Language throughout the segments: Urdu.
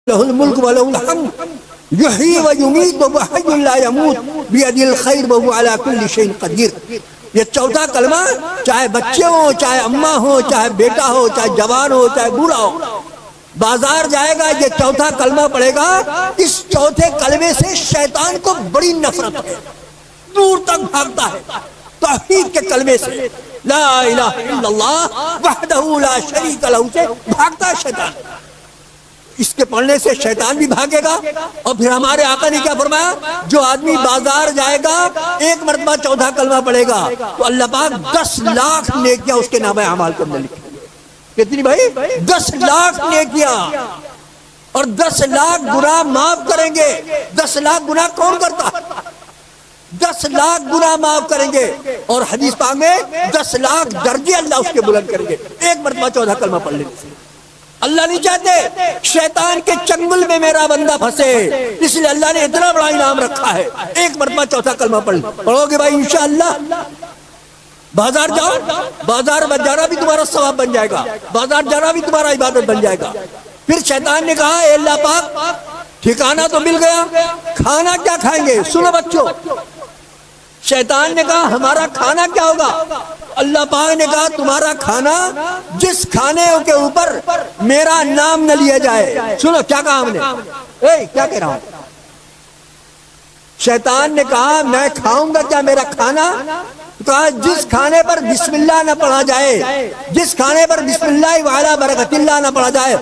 لہ الملک و لہ الحمد یحیی و یمیت و حی لا یموت بیدہ الخیر وہو علی کل شیء قدیر. یہ چوتھا کلمہ چاہے بچے ہوں، چاہے اماں ہو، چاہے بیٹا ہو، چاہے جوان ہو، چاہے بوڑھا ہو، بازار جائے گا یہ چوتھا کلمہ پڑھے گا. اس چوتھے کلمے سے شیطان کو بڑی نفرت ہے، دور تک بھاگتا ہے. توحید کے کلمے سے لا الہ الا اللہ وحدہ لا شریک لہ سے بھاگتا ہے شیطان. اس کے پڑھنے سے شیطان بھی بھاگے گا. اور پھر ہمارے آقا نے کیا فرمایا؟ جو آدمی بازار جائے گا ایک مرتبہ چوتھا کلمہ پڑھے گا تو اللہ پاک 10 لاکھ نیکیاں اس کے نامہ اعمال کے اندر لکھیں گے. کتنی بھائی؟ 10 لاکھ نیکیاں اور 10 لاکھ گناہ معاف کریں گے. 10 لاکھ گناہ کون کرتا؟ 10 لاکھ گناہ معاف کریں گے. اور حدیث پاک میں 10 لاکھ درجے اللہ اس کے بلند کریں گے ایک مرتبہ چوتھا کلمہ پڑھ لینے سے. اللہ نہیں چاہتے شیطان کے چنگل میں میرا بندہ پھنسے، اس لیے اللہ نے اتنا بڑا انعام رکھا ہے. ایک مرتبہ چوتھا کلمہ پڑھو گے بھائی انشاءاللہ. بازار جاؤ، بازار میں جانا بھی تمہارا ثواب بن جائے گا، بازار جانا بھی تمہارا عبادت بن جائے گا. پھر شیطان نے کہا اے اللہ پاک ٹھکانہ تو مل گیا، کھانا کیا کھائیں گے؟ سنو بچوں، شیطان نے کہا ہمارا کھانا کیا ہوگا؟ اللہ پاک نے کہا تمہارا کھانا جس کھانے کے اوپر میرا نام نہ لیا جائے. سنو کیا کہا ہم نے؟ کیا کہہ رہا ہوں؟ شیطان نے کہا میں کھاؤں گا کیا میرا کھانا؟ کہا جس کھانے پر بسم اللہ نہ پڑھا جائے، جس کھانے پر بسم اللہ وعلی برکت اللہ نہ پڑھا جائے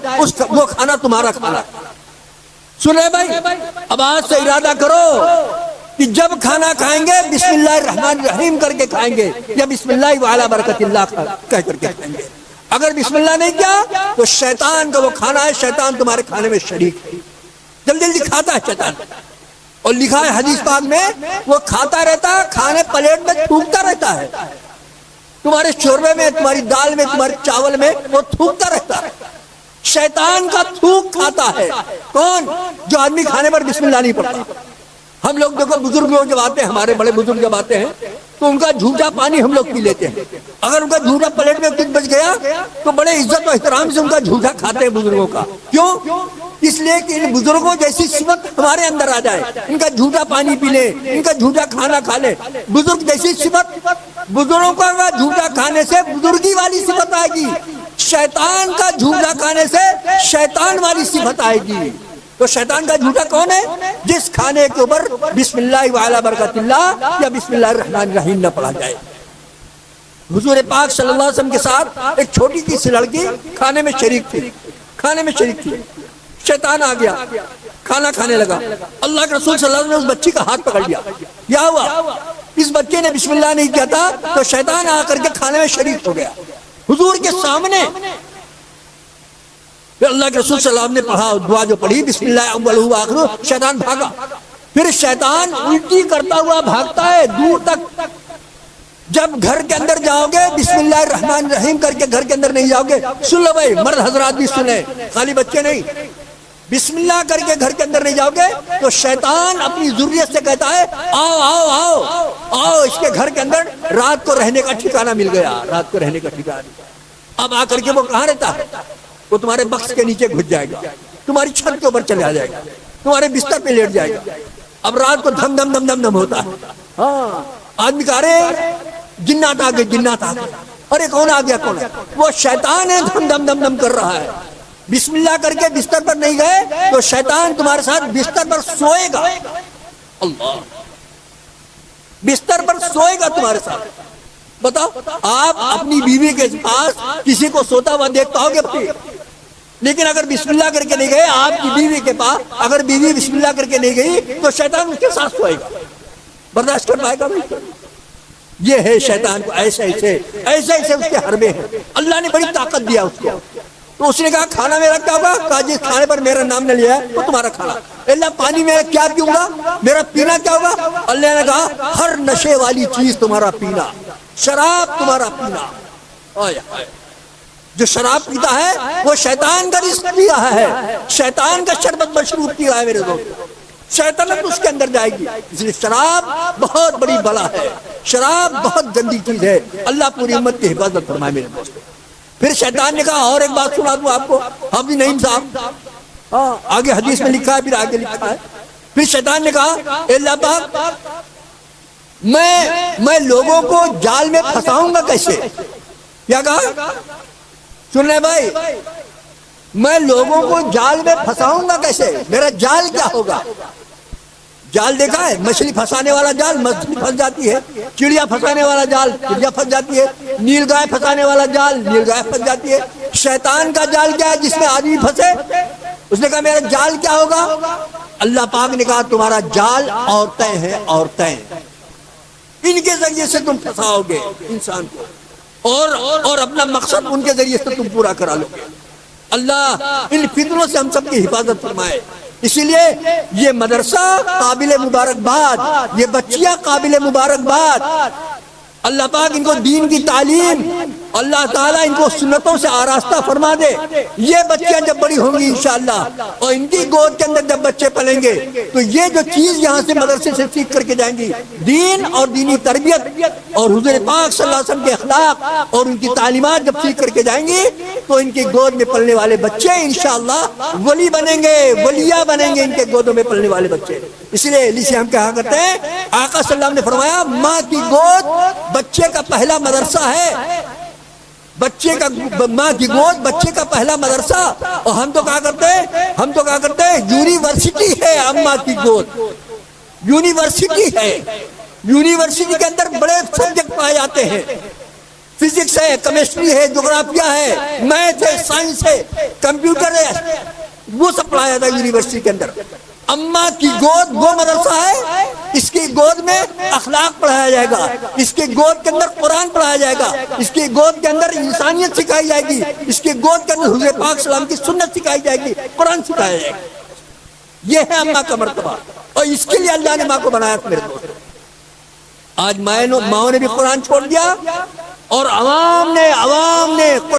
وہ کھانا تمہارا کھانا. سنے بھائی، اب آج سے ارادہ کرو کہ جب کھانا کھائیں گے بسم اللہ الرحمن الرحیم کر کے کھائیں گے یا بسم اللہ وعلی برکت اللہ کہہ کر کے کھائیں گے. اگر بسم اللہ نہیں کیا تو شیطان کا وہ کھانا ہے، شیطان تمہارے کھانے میں شریک ہے. جلدی جلدی کھاتا ہے شیطان. اور لکھا ہے حدیث پاک میں وہ کھاتا رہتا ہے، کھانے پلیٹ میں تھوکتا رہتا ہے. تمہارے شوربے میں، تمہاری دال میں، تمہارے چاول میں وہ تھوکتا رہتا ہے. شیطان کا تھوک کھاتا ہے کون؟ جو آدمی کھانے پر بسم اللہ نہیں پڑھتا. ہم لوگ دیکھو بزرگ لوگ جب آتے ہیں، ہمارے بڑے بزرگ جب آتے ہیں تو ان کا جھوٹا پانی ہم لوگ پی لیتے ہیں. اگر ان کا جھوٹا پلیٹ میں کچھ بچ گیا تو بڑے عزت و احترام سے ان کا جھوٹا کھاتے ہیں بزرگوں کا. کیوں؟ اس لیے کہ ان بزرگوں جیسی صفت ہمارے اندر آ جائے، ان کا جھوٹا پانی پی لے، ان کا جھوٹا کھانا کھا لے. بزرگ جیسی صفت، بزرگوں کا جھوٹا کھانے سے بزرگی والی صفت آئے گی، شیطان کا جھوٹا کھانے سے شیطان والی صفت آئے گی. تو شیطان کا جھوٹا کون ہے؟ جس کھانے کے اوپر بسم اللہ وعلی برکت اللہ یا بسم اللہ الرحمن الرحیم نہ پڑھا جائے. حضور پاک صلی اللہ علیہ وسلم کے ساتھ ایک چھوٹی سی لڑکی کھانے میں شریک تھی، کھانے میں شریک تھی. شیطان آ گیا، کھانا کھانے لگا. اللہ کے رسول صلی اللہ علیہ وسلم نے اس بچی کا ہاتھ پکڑ لیا. کیا ہوا؟ اس بچے نے بسم اللہ نہیں کیا تھا تو شیطان آ کر کے کھانے میں شریک ہو گیا حضور کے سامنے. پھر اللہ کے رسول صلی اللہ علیہ وسلم نے پڑھا دعا جو پڑھی بسم اللہ اولہ وآخرہ، شیطان بھاگا. پھر شیطان الٹی کرتا ہوا بھاگتا ہے دور تک. جب گھر کے اندر جاؤ گے بسم اللہ الرحمن الرحیم کر کے گھر کے اندر نہیں جاؤ گے. سن لو بھائی، مرد حضرات بھی سنیں، خالی بچے نہیں. بسم اللہ کر کے گھر کے اندر نہیں جاؤ گے تو شیطان اپنی ذریت سے کہتا ہے آؤ آؤ آؤ آؤ. اس کے گھر کے اندر رات کو رہنے کا ٹھکانہ مل گیا، رات کو رہنے کا ٹھکانہ. اب آ کر کے وہ کہاں رہتا ہے؟ وہ تمہارے بکس کے نیچے گھس جائے گا، تمہاری چھت کے اوپر چلا جائے گا، تمہارے بستر پہ لیٹ جائے گا. اب رات کو دھم دھم دھم دھم دھم ہوتا ہے. ہاں، آدمی کہا رہے جنات آ گئے، جنات آ گئے. ارے کون آ گیا؟ کون ہے؟ وہ شیطان ہے، دھم دھم دھم دھم کر رہا ہے. بسم اللہ کر کے بستر پر نہیں گئے تو شیطان تمہارے ساتھ بستر پر سوئے گا. اللہ، بستر پر سوئے گا تمہارے ساتھ. بتاؤ، آپ اپنی بیوی کے پاس کسی کو سوتا ہوا دیکھ پاؤ گے؟ لیکن اگر بسم اللہ کر کے نہیں گئے آپ کی بیوی کے پاس، اگر بیوی بسم اللہ کر کے نہیں گئی تو شیطان اس کے ساتھ سوئے گا. برداشت کر پائے گا بھائی؟ یہ ہے شیطان کو ایسے ایسے ایسے ایسے اس کے حربے ہیں. اللہ نے بڑی طاقت دیا اس کو. تو اس نے کہا کھانا میرا کیا ہوگا؟ کہا جس کھانے پر میرا نام نہ لیا ہے وہ تمہارا کھانا. اللہ پانی میں کیا پیوں گا؟ میرا پینا کیا ہوگا؟ اللہ نے کہا ہر نشے والی چیز تمہارا پینا، شراب تمہارا پینا. جو شراب پیتا ہے وہ شیطان کا رزق پی رہا ہے، شیطان کا شربت مشروب پی رہا ہے میرے دوست. شیطانت اس کے اندر جائے گی. اس لیے شراب بہت بڑی بلا ہے، شراب بہت گندی چیز ہے. اللہ پوری امت کی حفاظت فرمائے میرے دوست. پھر شیطان نے کہا اور ایک بات سنا دوں آپ کو، حافظ نعیم صاحب، آگے حدیث میں لکھا ہے، پھر آگے لکھا ہے، پھر شیطان نے کہا اے اللہ پاک میں لوگوں کو جال میں پھنساؤں گا کیسے؟ کیا کہا؟ سن لیں بھائی، میں لوگوں کو جال میں پھنساؤں گا کیسے؟ میرا جال کیا ہوگا؟ جال دیکھا ہے؟ مچھلی پھنسانے والا جال مچھلی پھنس جاتی ہے، چڑیا پھنسانے والا جال چڑیا پھنس جاتی ہے، نیل گائے پھنسانے والا جال نیل گائے پھنس جاتی ہے۔ شیطان کا جال کیا ہے جس میں آدمی پھنسے؟ اس نے کہا میرا جال کیا ہوگا؟ اللہ پاک نے کہا تمہارا جال عورتیں ہیں، عورتیں، ان کے ذریعے سے تم پھنساؤ گے انسان کو، اور اپنا مقصد ان کے ذریعے سے تم پورا کرا لو گے۔ اللہ ان فتنوں سے ہم سب کی حفاظت فرمائے۔ اسی لیے یہ مدرسہ قابل مبارکباد، یہ بچیاں قابل مبارکباد۔ اللہ پاک ان کو دین کی تعلیم، اللہ تعالیٰ ان کو سنتوں سے آراستہ فرما دے۔ یہ بچیاں جب بڑی ہوں گی انشاءاللہ، اور ان کی گود کے اندر جب بچے پلیں گے تو یہ جو چیز یہاں سے مدرسے سے سیکھ کر کے جائیں گی، دین اور دینی تربیت اور حضور پاک صلی اللہ علیہ وسلم کے اخلاق اور ان کی تعلیمات جب سیکھ کر کے جائیں گی تو ان کی گود میں پلنے والے بچے انشاءاللہ ولی بنیں گے، ولیہ بنیں گے ان کے گودوں میں پلنے والے بچے۔ اسی لیے ہم کہا کرتے ہیں آقا صلی اللہ علیہ وسلم نے فرمایا ماں کی گود بچے کا پہلا مدرسہ ہے، بچے کا ماں کی گود بچے کا پہلا مدرسہ۔ اور ہم تو کہا کرتے ہیں یونیورسٹی ہے اماں کی گود، یونیورسٹی ہے۔ یونیورسٹی کے اندر بڑے سبجیکٹ پائے جاتے ہیں، فزکس ہے، کیمسٹری ہے، جغرافیہ ہے، میتھ ہے، سائنس ہے، کمپیوٹر ہے، وہ سب پڑھایا جاتا ہے یونیورسٹی کے اندر۔ اماں کی گود وہ مدرسہ ہے، اس کی گود میں اخلاق پڑھایا جائے گا، اس کی گود کے اندر قرآن پڑھایا جائے گا، اس کی گود کے اندر انسانیت سکھائی جائے گی، اس کی گود کے اندر حضور پاک صلی اللہ علیہ وسلم کی سنت سکھائی جائے گی، قرآن سکھایا جائے گا۔ یہ ہے اماں کا مرتبہ، اور اس کے لیے اللہ نے ماں کو بنایا میرے دوست۔ آج ماؤں نے بھی قرآن چھوڑ دیا اور عوام نے